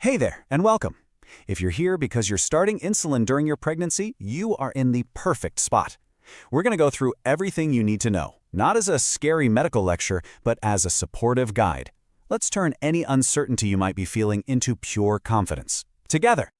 Hey there, and welcome. If you're here because you're starting insulin during your pregnancy, you are in the perfect spot. We're going to go through everything you need to know, not as a scary medical lecture, but as a supportive guide. Let's turn any uncertainty you might be feeling into pure confidence. Together.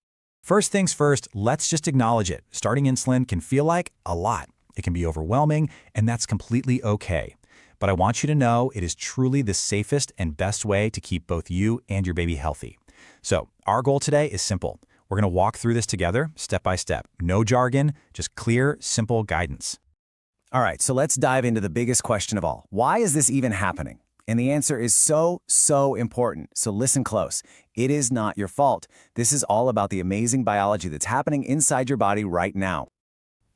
First things first, let's just acknowledge it. Starting insulin can feel like a lot. It can be overwhelming, and that's completely okay. But I want you to know it is truly the safest and best way to keep both you and your baby healthy. So our goal today is simple. We're going to walk through this together, step by step. No jargon, just clear, simple guidance. All right, so let's dive into the biggest question of all. Why is this even happening? And the answer is so important. So listen close. It is not your fault. This is all about the amazing biology that's happening inside your body right now.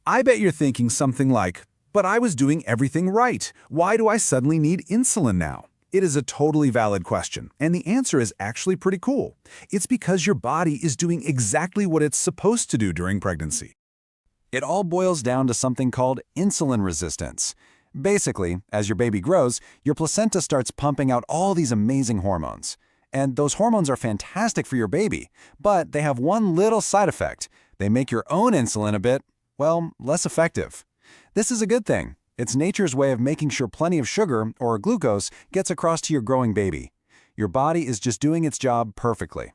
I bet you're thinking something like, but I was doing everything right. Why do I suddenly need insulin now? It is a totally valid question, and the answer is actually pretty cool. It's because your body is doing exactly what it's supposed to do during pregnancy. It all boils down to something called insulin resistance. Basically, as your baby grows, your placenta starts pumping out all these amazing hormones. And those hormones are fantastic for your baby, but they have one little side effect. They make your own insulin a bit, well, less effective. This is a good thing. It's nature's way of making sure plenty of sugar, or glucose, gets across to your growing baby. Your body is just doing its job perfectly.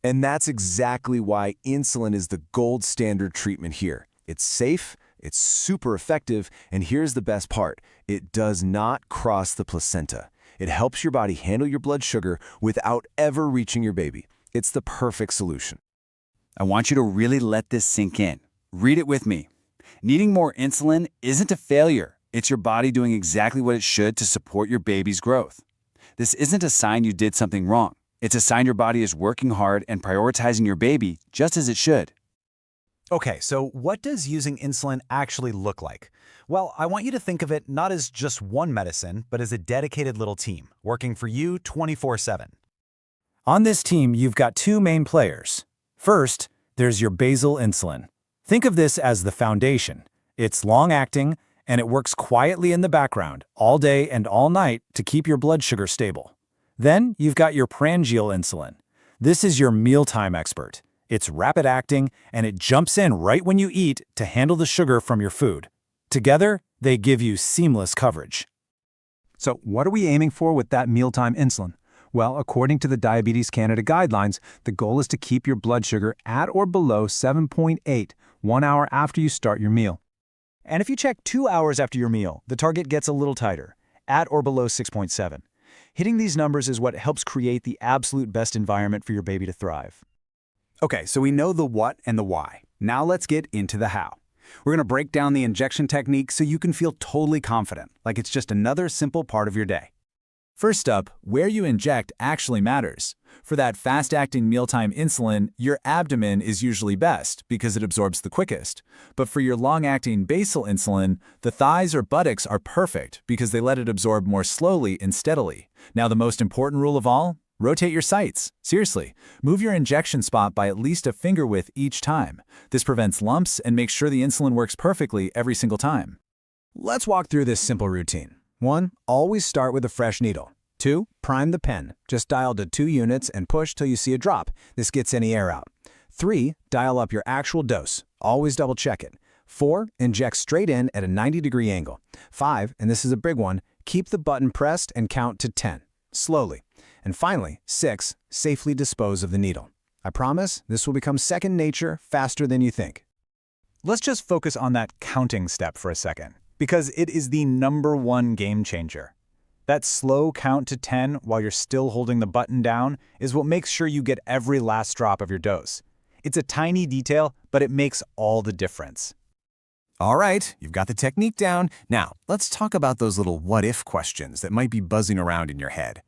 And that's exactly why insulin is the gold standard treatment here. It's safe, it's super effective, and here's the best part. It does not cross the placenta. It helps your body handle your blood sugar without ever reaching your baby. It's the perfect solution. I want you to really let this sink in. Read it with me. Needing more insulin isn't a failure. It's your body doing exactly what it should to support your baby's growth. This isn't a sign you did something wrong. It's a sign your body is working hard and prioritizing your baby just as it should. Okay, so what does using insulin actually look like? Well, I want you to think of it not as just one medicine, but as a dedicated little team, working for you 24/7. On this team, you've got two main players. First, there's your basal insulin. Think of this as the foundation. It's long-acting, and it works quietly in the background, all day and all night, to keep your blood sugar stable. Then, you've got your prandial insulin. This is your mealtime expert. It's rapid-acting, and it jumps in right when you eat to handle the sugar from your food. Together, they give you seamless coverage. So what are we aiming for with that mealtime insulin? Well, according to the Diabetes Canada guidelines, the goal is to keep your blood sugar at or below 7.8 1 hour after you start your meal. And if you check 2 hours after your meal, the target gets a little tighter, at or below 6.7. Hitting these numbers is what helps create the absolute best environment for your baby to thrive. Okay, so we know the what and the why. Now let's get into the how. We're going to break down the injection technique so you can feel totally confident, like it's just another simple part of your day. First up, where you inject actually matters. For that fast-acting mealtime insulin, your abdomen is usually best because it absorbs the quickest. But for your long-acting basal insulin, the thighs or buttocks are perfect because they let it absorb more slowly and steadily. Now the most important rule of all? Rotate your sites. Seriously, move your injection spot by at least a finger width each time. This prevents lumps and makes sure the insulin works perfectly every single time. Let's walk through this simple routine. 1. Always start with a fresh needle. 2. Prime the pen. Just dial to 2 units and push till you see a drop. This gets any air out. 3. Dial up your actual dose. Always double check it. 4. Inject straight in at a 90-degree angle. 5, and this is a big one, keep the button pressed and count to 10. Slowly. And finally, 6. Safely dispose of the needle. I promise this will become second nature faster than you think. Let's just focus on that counting step for a second, because it is the #1 game changer. That slow count to 10 while you're still holding the button down is what makes sure you get every last drop of your dose. It's a tiny detail, but it makes all the difference. All right, you've got the technique down. Now, let's talk about those little what-if questions that might be buzzing around in your head.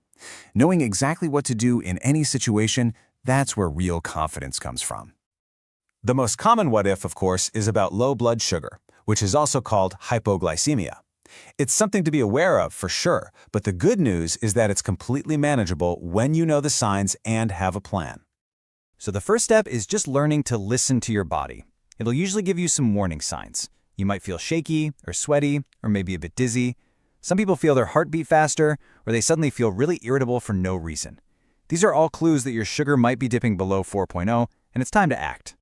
Knowing exactly what to do in any situation, that's where real confidence comes from. The most common what-if, of course, is about low blood sugar, which is also called hypoglycemia. It's something to be aware of for sure, but the good news is that it's completely manageable when you know the signs and have a plan. So the first step is just learning to listen to your body. It'll usually give you some warning signs. You might feel shaky or sweaty or maybe a bit dizzy. Some people feel their heart beat faster or they suddenly feel really irritable for no reason. These are all clues that your sugar might be dipping below 4.0, and it's time to act.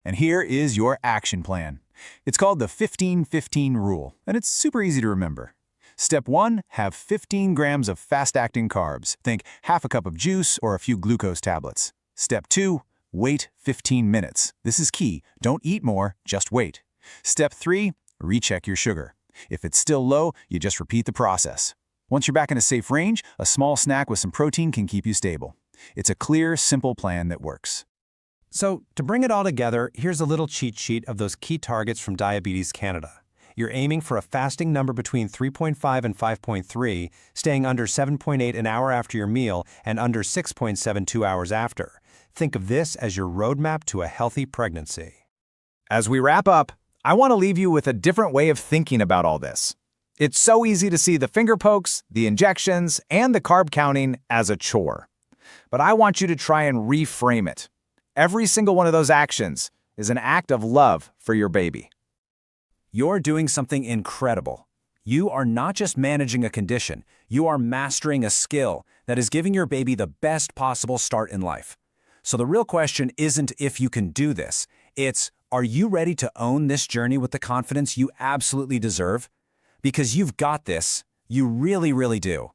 And here is your action plan. It's called the 15-15 rule, and it's super easy to remember. Step 1, have 15 grams of fast-acting carbs. Think half a cup of juice or a few glucose tablets. Step 2, wait 15 minutes. This is key. Don't eat more, just wait. Step 3, recheck your sugar. If it's still low, you just repeat the process. Once you're back in a safe range, a small snack with some protein can keep you stable. It's a clear, simple plan that works. So, to bring it all together, here's a little cheat sheet of those key targets from Diabetes Canada. You're aiming for a fasting number between 3.5 and 5.3, staying under 7.8 an hour after your meal and under 6.7 2 hours after. Think of this as your roadmap to a healthy pregnancy. As we wrap up, I want to leave you with a different way of thinking about all this. It's so easy to see the finger pokes, the injections, and the carb counting as a chore. But I want you to try and reframe it. Every single one of those actions is an act of love for your baby. You're doing something incredible. You are not just managing a condition, you are mastering a skill that is giving your baby the best possible start in life. So the real question isn't if you can do this, it's, are you ready to own this journey with the confidence you absolutely deserve? Because you've got this, you really, really do.